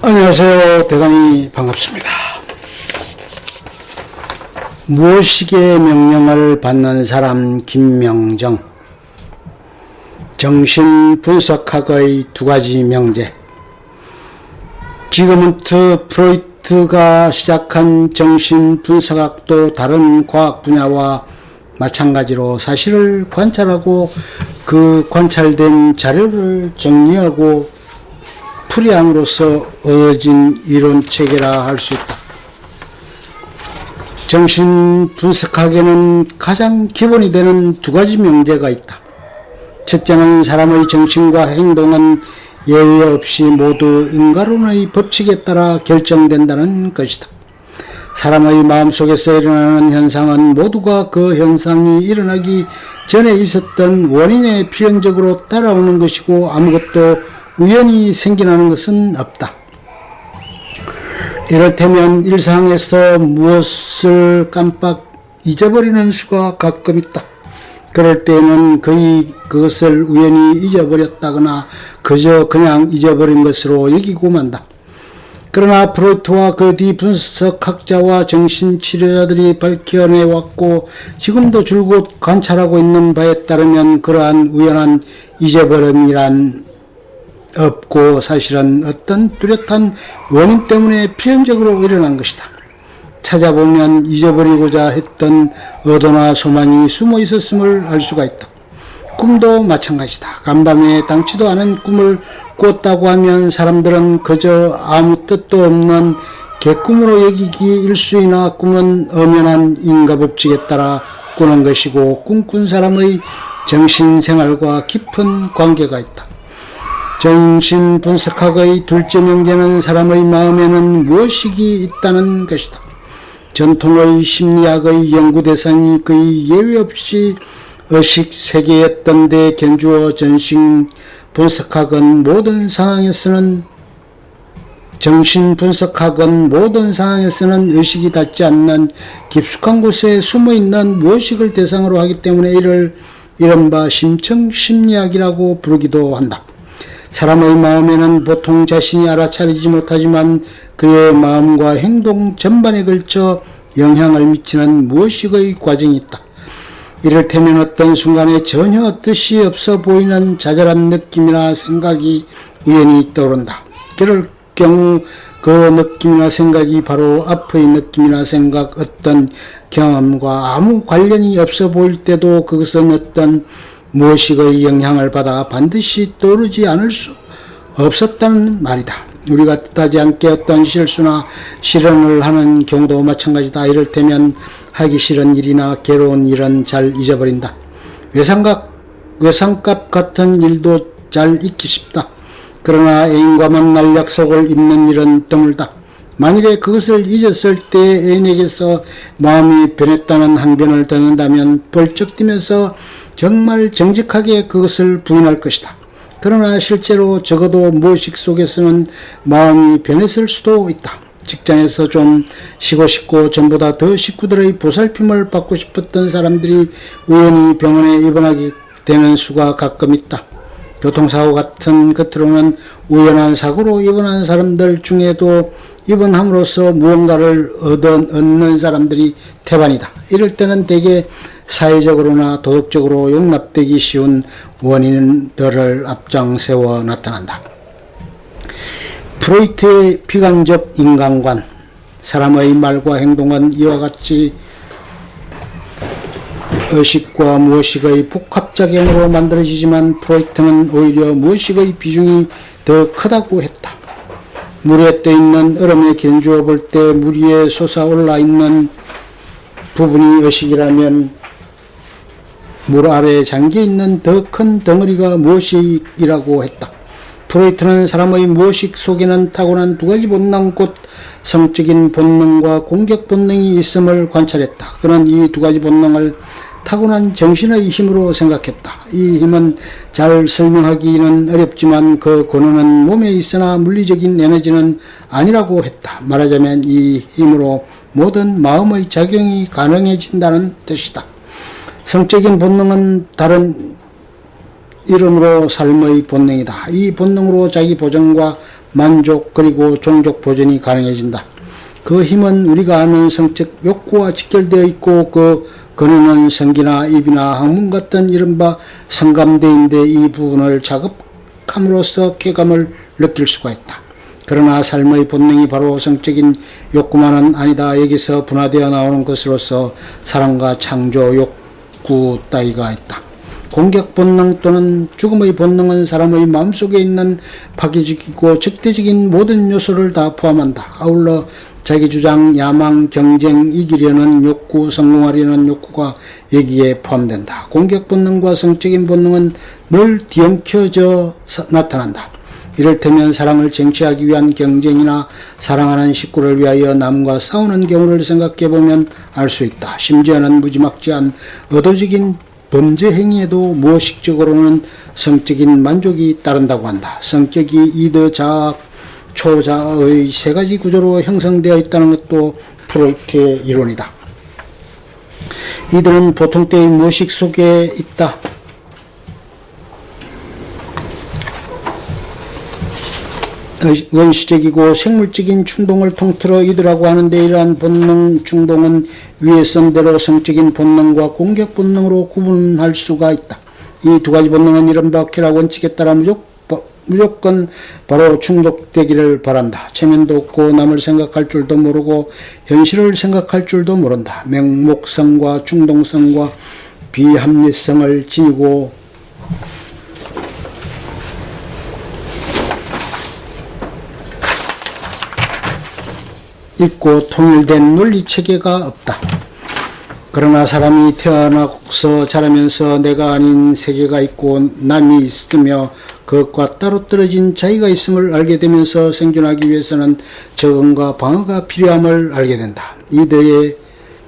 안녕하세요. 대단히 반갑습니다. 무의식의 명령을 받는 사람 김명정. 정신분석학의 두 가지 명제. 지그문트 프로이트가 시작한 정신분석학도 다른 과학 분야와 마찬가지로 사실을 관찰하고 그 관찰된 자료를 정리하고 풀이함으로써 얻어진 이론체계라 할 수 있다. 정신분석학에는 가장 기본이 되는 두 가지 명제가 있다. 첫째는 사람의 정신과 행동은 예외 없이 모두 인과론의 법칙에 따라 결정된다는 것이다. 사람의 마음속에서 일어나는 현상은 모두가 그 현상이 일어나기 전에 있었던 원인에 필연적으로 따라오는 것이고 아무것도 우연히 생겨나는 것은 없다. 이를테면 일상에서 무엇을 깜빡 잊어버리는 수가 가끔 있다. 그럴 때에는 거의 그것을 우연히 잊어버렸다거나 그저 그냥 잊어버린 것으로 여기고 만다. 그러나 프로이트와 그 뒤 분석학자와 정신치료자들이 밝혀내왔고 지금도 줄곧 관찰하고 있는 바에 따르면 그러한 우연한 잊어버림이란 없고 사실은 어떤 뚜렷한 원인 때문에 필연적으로 일어난 것이다. 찾아보면 잊어버리고자 했던 의도나 소망이 숨어 있었음을 알 수가 있다. 꿈도 마찬가지다. 간밤에 당치도 않은 꿈을 꿨다고 하면 사람들은 그저 아무 뜻도 없는 개꿈으로 여기기 일수이나 꿈은 엄연한 인과법칙에 따라 꾸는 것이고 꿈꾼 사람의 정신생활과 깊은 관계가 있다. 정신분석학의 둘째 명제는 사람의 마음에는 무의식이 있다는 것이다. 전통의 심리학의 연구 대상이 거의 예외 없이 의식 세계였던 데 견주어 정신분석학은 모든 상황에서는 의식이 닿지 않는 깊숙한 곳에 숨어있는 무의식을 대상으로 하기 때문에 이를 이른바 심층심리학이라고 부르기도 한다. 사람의 마음에는 보통 자신이 알아차리지 못하지만 그의 마음과 행동 전반에 걸쳐 영향을 미치는 무의식의 과정이 있다. 이를테면 어떤 순간에 전혀 뜻이 없어 보이는 자잘한 느낌이나 생각이 우연히 떠오른다. 그럴 경우 그 느낌이나 생각이 바로 앞의 느낌이나 생각, 어떤 경험과 아무 관련이 없어 보일 때도 그것은 어떤 무의식의 영향을 받아 반드시 떠오르지 않을 수 없었다는 말이다. 우리가 뜻하지 않게 어떤 실수나 실언을 하는 경우도 마찬가지다. 이를테면 하기 싫은 일이나 괴로운 일은 잘 잊어버린다. 외상값 같은 일도 잘 잊기 쉽다. 그러나 애인과 만날 약속을 잊는 일은 드물다. 만일에 그것을 잊었을 때 애인에게서 마음이 변했다는 항변을 듣는다면 벌쩍 뛰면서 정말 정직하게 그것을 부인할 것이다. 그러나 실제로 적어도 무의식 속에서는 마음이 변했을 수도 있다. 직장에서 좀 쉬고 싶고 전보다 더 식구들의 보살핌을 받고 싶었던 사람들이 우연히 병원에 입원하게 되는 수가 가끔 있다. 교통사고 같은 겉으로는 우연한 사고로 입원한 사람들 중에도 입원함으로써 무언가를 얻는 사람들이 태반이다. 이럴 때는 대개 사회적으로나 도덕적으로 용납되기 쉬운 원인들을 앞장세워 나타난다. 프로이트의 비관적 인간관, 사람의 말과 행동은 이와 같이 의식과 무의식의 복합작용으로 만들어지지만 프로이트는 오히려 무의식의 비중이 더 크다고 했다. 물에 떠있는 얼음에 견주어 볼 때 물 위에 솟아올라 있는 부분이 의식이라면 물 아래에 잠겨있는 더 큰 덩어리가 무의식이라고 했다. 프로이트는 사람의 무의식 속에는 타고난 두 가지 본능, 곧 성적인 본능과 공격 본능이 있음을 관찰했다. 그는 이 두 가지 본능을 타고난 정신의 힘으로 생각했다. 이 힘은 잘 설명하기는 어렵지만 그 근원은 몸에 있으나 물리적인 에너지는 아니라고 했다. 말하자면 이 힘으로 모든 마음의 작용이 가능해진다는 뜻이다. 성적인 본능은 다른 이름으로 삶의 본능이다. 이 본능으로 자기 보정과 만족 그리고 종족 보존이 가능해진다. 그 힘은 우리가 아는 성적 욕구와 직결되어 있고 그 근원은 성기나 입이나 학문 같은 이른바 성감대인데 이 부분을 자극함으로써 쾌감을 느낄 수가 있다. 그러나 삶의 본능이 바로 성적인 욕구만은 아니다. 여기서 분화되어 나오는 것으로서 사랑과 창조 욕구 따위가 있다. 공격 본능 또는 죽음의 본능은 사람의 마음속에 있는 파괴적이고 적대적인 모든 요소를 다 포함한다. 아울러 자기 주장, 야망, 경쟁, 이기려는 욕구, 성공하려는 욕구가 여기에 포함된다. 공격 본능과 성적인 본능은 늘 뒤엉켜져 나타난다. 이를테면 사랑을 쟁취하기 위한 경쟁이나 사랑하는 식구를 위하여 남과 싸우는 경우를 생각해보면 알 수 있다. 심지어는 무지막지한 의도적인 범죄 행위에도 무의식적으로는 성적인 만족이 따른다고 한다. 성격이 이드, 자학, 초자의 세 가지 구조로 형성되어 있다는 것도 프로이트의 이론이다. 이들은 보통 때의 무의식 속에 있다. 원시적이고 생물적인 충동을 통틀어 이들하고 하는데 이러한 본능 충동은 위에 쓴 대로 성적인 본능과 공격 본능으로 구분할 수가 있다. 이 두 가지 본능은 이른바 쾌락 원칙에 따라 무조건 바로 충족되기를 바란다. 체면도 없고 남을 생각할 줄도 모르고 현실을 생각할 줄도 모른다. 맹목성과 충동성과 비합리성을 지니고 있고 통일된 논리체계가 없다. 그러나 사람이 태어나서 자라면서 내가 아닌 세계가 있고 남이 있으며 그것과 따로 떨어진 자기가 있음을 알게 되면서 생존하기 위해서는 적응과 방어가 필요함을 알게 된다. 이들의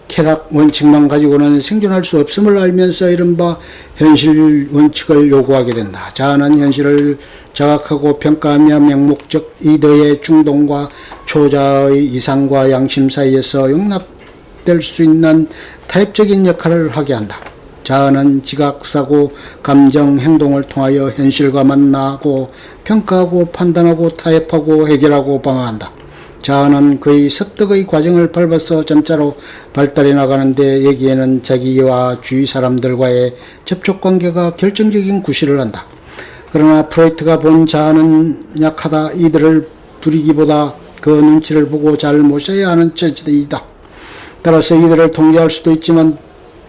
쾌락 원칙만 가지고는 생존할 수 없음을 알면서 이른바 현실 원칙을 요구하게 된다. 자아는 현실을 자각하고 평가하며 맹목적 이들의 충동과 초자의 이상과 양심 사이에서 용납될 수 있는 타협적인 역할을 하게 한다. 자아는 지각, 사고, 감정, 행동을 통하여 현실과 만나고 평가하고 판단하고 타협하고 해결하고 방어한다. 자아는 그의 습득의 과정을 밟아서 점차로 발달해 나가는데 여기에는 자기와 주위 사람들과의 접촉관계가 결정적인 구실을 한다. 그러나 프로이트가 본 자아는 약하다. 이들을 부리기보다 그 눈치를 보고 잘 모셔야 하는 처지이다. 따라서 이들을 통제할 수도 있지만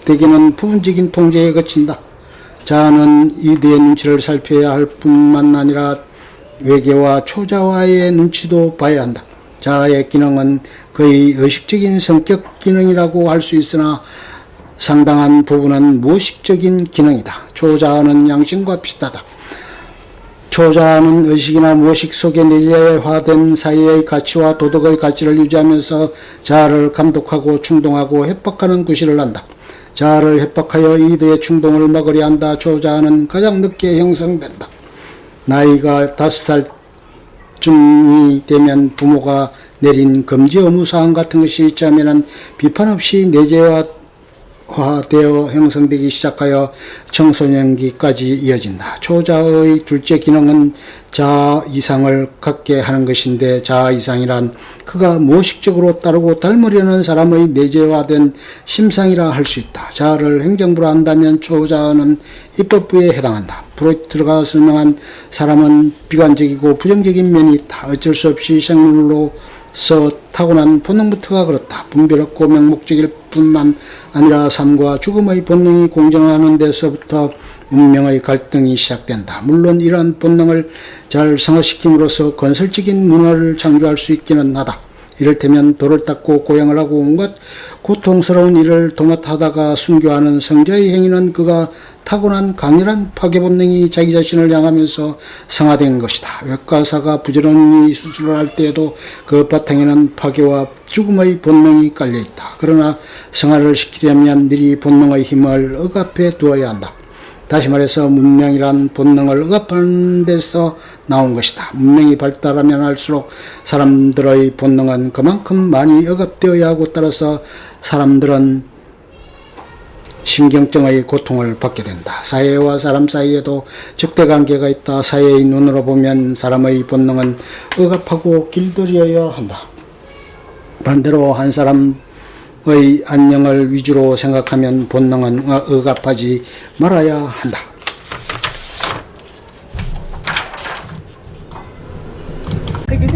대개는 부분적인 통제에 그친다. 자아는 이들의 눈치를 살펴야 할 뿐만 아니라 외계와 초자와의 눈치도 봐야 한다. 자아의 기능은 거의 의식적인 성격 기능이라고 할 수 있으나 상당한 부분은 무의식적인 기능이다. 초자아는 양심과 비슷하다. 초자아는 의식이나 무의식 속에 내재화된 사회의 가치와 도덕의 가치를 유지하면서 자아를 감독하고 충동하고 협박하는 구실을 한다. 자아를 협박하여 이들의 충동을 막으려 한다. 초자아는 가장 늦게 형성된다. 나이가 5살쯤이 되면 부모가 내린 금지 의무사항 같은 것이 처음에는 비판 없이 내재화되어 형성되기 시작하여 청소년기까지 이어진다. 초자의 둘째 기능은 자아 이상을 갖게 하는 것인데 자아 이상이란 그가 무의식적으로 따르고 닮으려는 사람의 내재화된 심상이라 할 수 있다. 자아를 행정부로 한다면 초자아는 입법부에 해당한다. 프로이트가 설명한 사람은 비관적이고 부정적인 면이 있다. 어쩔 수 없이 생물로서 타고난 본능부터가 그렇다. 분별 없고 맹목적일 뿐만 아니라 삶과 죽음의 본능이 공존하는 데서부터 운명의 갈등이 시작된다. 물론 이러한 본능을 잘 성화시킴으로써 건설적인 문화를 창조할 수 있기는 하다. 이를테면 돌을 닦고 고행을 하고 온갖 고통스러운 일을 도맡아다가 순교하는 성자의 행위는 그가 타고난 강렬한 파괴 본능이 자기 자신을 향하면서 성화된 것이다. 외과사가 부지런히 수술을 할 때에도 그 바탕에는 파괴와 죽음의 본능이 깔려있다. 그러나 성화를 시키려면 미리 본능의 힘을 억압해 두어야 한다. 다시 말해서 문명이란 본능을 억압하는 데서 나온 것이다. 문명이 발달하면 할수록 사람들의 본능은 그만큼 많이 억압되어야 하고 따라서 사람들은 신경증의 고통을 받게 된다. 사회와 사람 사이에도 적대관계가 있다. 사회의 눈으로 보면 사람의 본능은 억압하고 길들여야 한다. 반대로 한 사람의 안녕을 위주로 생각하면 본능은 억압하지 말아야 한다.